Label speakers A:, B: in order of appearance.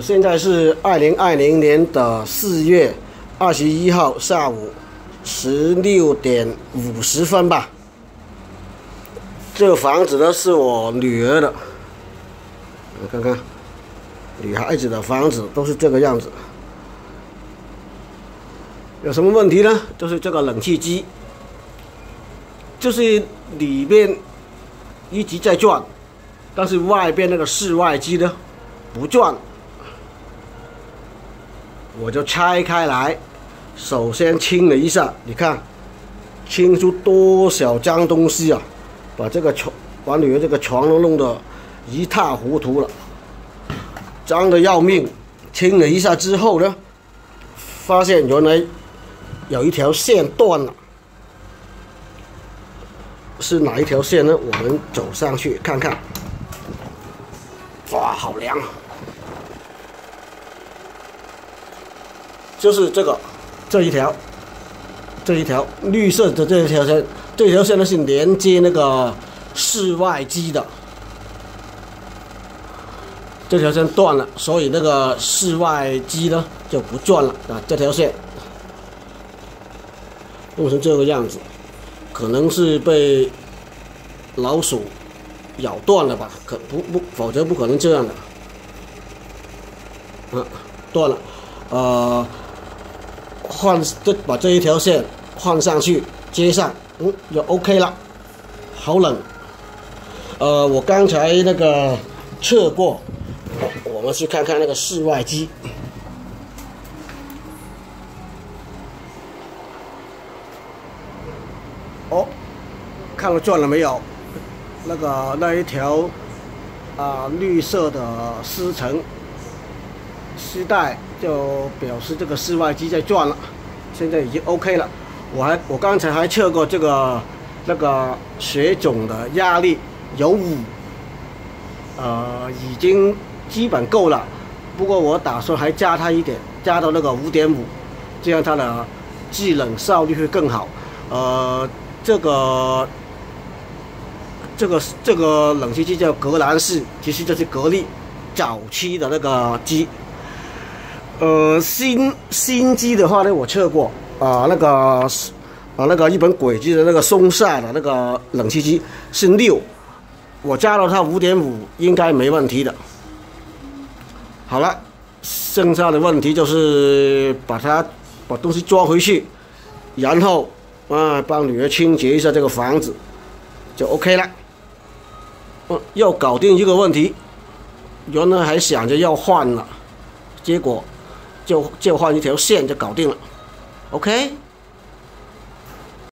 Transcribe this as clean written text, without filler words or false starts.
A: 现在是2020年的4月21号下午16点50分吧。这个房子呢是我女儿的，你看看，女孩子的房子都是这个样子。有什么问题呢？就是这个冷气机，就是里面一直在转，但是外边那个室外机呢不转。我就拆开来，首先清了一下，你看，清出多少脏东西啊！把这个床，把女儿这个床都弄得一塌糊涂了，脏得要命。清了一下之后呢，发现原来有一条线断了，是哪一条线呢？我们走上去看看。哇，好凉！就是这一条绿色的这一条线，这条线呢是连接那个室外机的，这条线断了，所以那个室外机呢就不转了啊。这条线弄成这个样子，可能是被老鼠咬断了吧？否则不可能这样的。断了，把这一条线换上去，接上，就 OK 了。好冷，我刚才那个测过，我们去看看那个室外机。哦，看了转了没有？那一条绿色的丝层丝带就表示这个室外机在转了，现在已经 OK 了。我刚才还测过这个水肿的压力有5，已经基本够了。不过我打算还加它一点，加到那个5.5，这样它的制冷效率会更好。这个冷气机叫格兰仕，其实这是格力早期的那个机。新机的话呢，我测过那个日本轨迹的那个松下的那个冷气机是6，我加到它5.5应该没问题的。好了，剩下的问题就是把东西装回去，然后帮女儿清洁一下这个房子，就 OK 了。又搞定一个问题，原来还想着要换了，结果就换一条线就搞定了 ，OK。